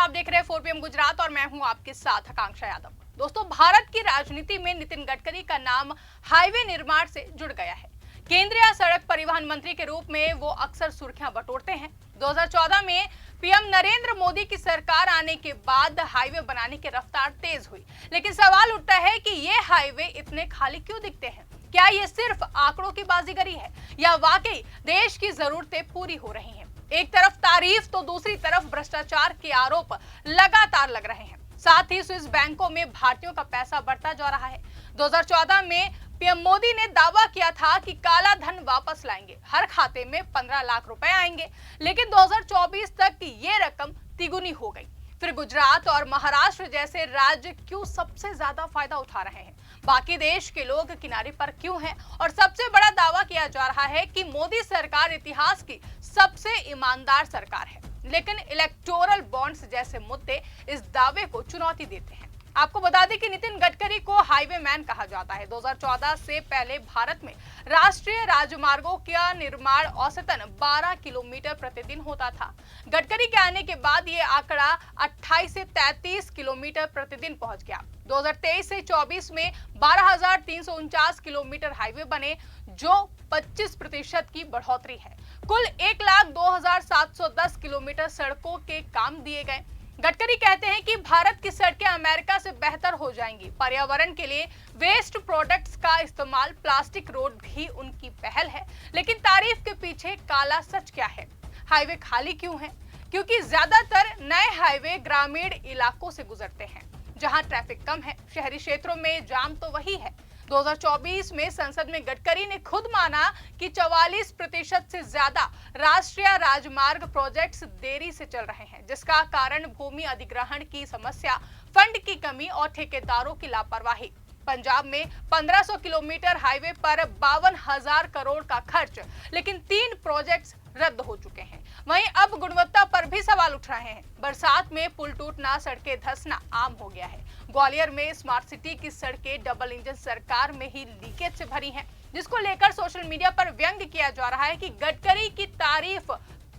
आप देख रहे हैं 4 PM गुजरात और मैं हूं आपके साथ आकांक्षा यादव। दोस्तों, भारत की राजनीति में नितिन गडकरी का नाम हाईवे निर्माण से जुड़ गया है। केंद्रीय सड़क परिवहन मंत्री के रूप में वो अक्सर सुर्खियां बटोरते हैं। 2014 में पीएम नरेंद्र मोदी की सरकार आने के बाद हाईवे बनाने की रफ्तार तेज हुई, लेकिन सवाल उठता है कि ये हाईवे इतने खाली क्यों दिखते हैं? क्या ये सिर्फ आंकड़ों की बाजीगरी है या वाकई देश की जरूरतें पूरी हो रही हैं? एक तरफ तारीफ तो दूसरी तरफ भ्रष्टाचार के आरोप लगातार लग रहे हैं। साथ ही स्विस बैंकों में भारतीयों का पैसा बढ़ता जा रहा है। 2014 में पीएम मोदी ने दावा किया था कि काला धन वापस लाएंगे, हर खाते में 15 लाख रुपए आएंगे, लेकिन 2024 तक ये रकम तिगुनी हो गई। फिर गुजरात और महाराष्ट्र जैसे राज्य क्यों सबसे ज्यादा फायदा उठा रहे हैं? बाकी देश के लोग किनारे पर क्यों हैं? और सबसे बड़ा दावा किया जा रहा है कि मोदी सरकार इतिहास की सबसे ईमानदार सरकार है, लेकिन इलेक्टोरल बॉन्ड्स जैसे मुद्दे इस दावे को चुनौती देते हैं। आपको बता दें कि नितिन गडकरी को हाईवे मैन कहा जाता है। 2014 से पहले भारत में राष्ट्रीय राजमार्गों का निर्माण औसतन 12 किलोमीटर प्रतिदिन होता था। गडकरी के आने के बाद ये आंकड़ा 28 से 33 किलोमीटर प्रतिदिन पहुंच गया। 2023 से 24 में 12,349 किलोमीटर हाईवे बने, जो 25% की बढ़ोतरी है। कुल 1,02,710 किलोमीटर सड़कों के काम दिए गए। गडकरी कहते हैं कि भारत की सड़कें अमेरिका से बेहतर हो जाएंगी। पर्यावरण के लिए वेस्ट प्रोडक्ट्स का इस्तेमाल, प्लास्टिक रोड भी उनकी पहल है। लेकिन तारीफ के पीछे काला सच क्या है? हाईवे खाली क्यों है? क्योंकि ज्यादातर नए हाईवे ग्रामीण इलाकों से गुजरते हैं, जहां ट्रैफिक कम है। शहरी क्षेत्रों में जाम तो वही है। 2024 में संसद में गडकरी ने खुद माना कि 44% से ज्यादा राष्ट्रीय राजमार्ग प्रोजेक्ट्स देरी से चल रहे हैं, जिसका कारण भूमि अधिग्रहण की समस्या, फंड की कमी और ठेकेदारों की लापरवाही। पंजाब में 1500 किलोमीटर हाईवे पर 52,000 करोड़ का खर्च, लेकिन 3 प्रोजेक्ट्स रद्द हो चुके हैं। वहीं अब गुणवत्ता पर भी सवाल उठ रहे हैं। बरसात में पुल टूटना, सड़कें धंसना आम हो गया है। ग्वालियर में स्मार्ट सिटी की सड़कें डबल इंजन सरकार में ही लीकेज से भरी हैं, जिसको लेकर सोशल मीडिया पर व्यंग किया जा रहा है कि गडकरी की तारीफ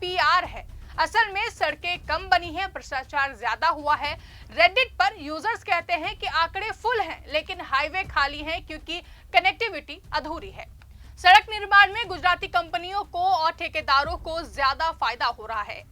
पीआर है। असल में सड़कें कम बनी हैं, भ्रष्टाचार ज्यादा हुआ है। रेडिट पर यूजर्स कहते हैं कि आंकड़े फुल हैं, लेकिन हाईवे खाली हैं क्योंकि कनेक्टिविटी अधूरी है। सड़क निर्माण में गुजराती कंपनियों को और ठेकेदारों को ज्यादा फायदा हो रहा है।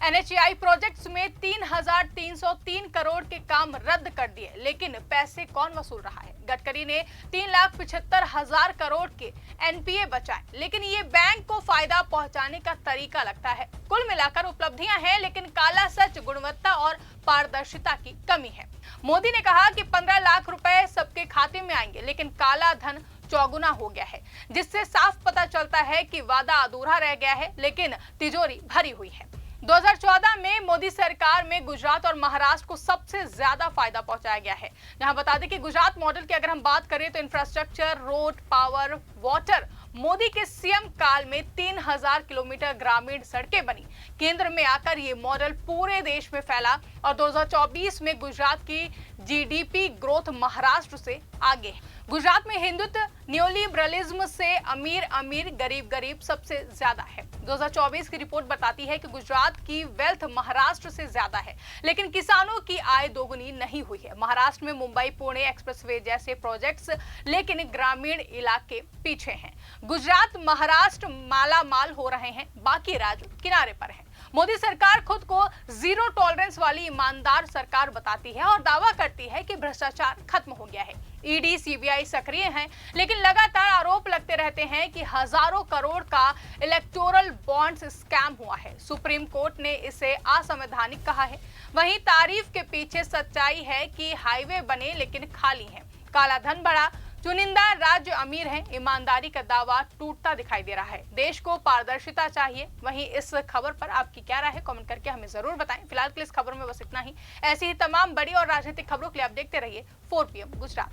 एनएचएआई प्रोजेक्ट्स में 3,303 करोड़ के काम रद्द कर दिए, लेकिन पैसे कौन वसूल रहा है? गडकरी ने 3,75,000 करोड़ के एनपीए बचाए, लेकिन ये बैंक को फायदा पहुंचाने का तरीका लगता है। कुल मिलाकर उपलब्धियां हैं, लेकिन काला सच गुणवत्ता और पारदर्शिता की कमी है। मोदी ने कहा कि 15 लाख रुपए सबके खाते में आएंगे, लेकिन काला धन चौगुना हो गया है, जिससे साफ पता चलता है कि वादा अधूरा रह गया है, लेकिन तिजोरी भरी हुई है। 2014 में मोदी सरकार में गुजरात और महाराष्ट्र को सबसे ज्यादा फायदा पहुंचाया गया है। जहां बता दें कि गुजरात मॉडल की अगर हम बात करें तो infrastructure, road, power, water, Modi के सीएम काल में 3,000 किलोमीटर ग्रामीण सड़कें बनी। केंद्र में आकर ये मॉडल पूरे देश में फैला और 2024 में गुजरात की जीडीपी ग्रोथ महाराष्ट्र से आगे है। गुजरात में हिंदुत्व, न्यूलिबरलिज्म से अमीर अमीर, गरीब गरीब सबसे ज्यादा है। 2024 की रिपोर्ट बताती है कि गुजरात की वेल्थ महाराष्ट्र से ज्यादा है, लेकिन किसानों की आय दोगुनी नहीं हुई है। महाराष्ट्र में मुंबई पुणे एक्सप्रेसवे जैसे प्रोजेक्ट्स, लेकिन ग्रामीण इलाके पीछे हैं। गुजरात, महाराष्ट्र माला माल हो रहे हैं, बाकी राज्य किनारे पर हैं। मोदी सरकार खुद को जीरो टॉलरेंस वाली ईमानदार सरकार बताती है और दावा करती है कि भ्रष्टाचार खत्म हो गया है। ईडी, सीबीआई सक्रिय हैं, लेकिन लगातार आरोप लगते रहते हैं कि हजारों करोड़ का इलेक्टोरल बॉन्ड्स स्कैम हुआ है। सुप्रीम कोर्ट ने इसे असंवैधानिक कहा है। वहीं तारीफ के पीछे सच्चाई है कि हाईवे बने लेकिन खाली हैं, काला धन बढ़ा, चुनिंदा राज्य अमीर हैं। ईमानदारी का दावा टूटता दिखाई दे रहा है। देश को पारदर्शिता चाहिए। वहीं इस खबर पर आपकी क्या राय है? कमेंट करके हमें जरूर बताएं। फिलहाल के लिए इस खबर में बस इतना ही। ऐसी ही तमाम बड़ी और राजनीतिक खबरों के लिए आप देखते रहिए 4 PM गुजरात।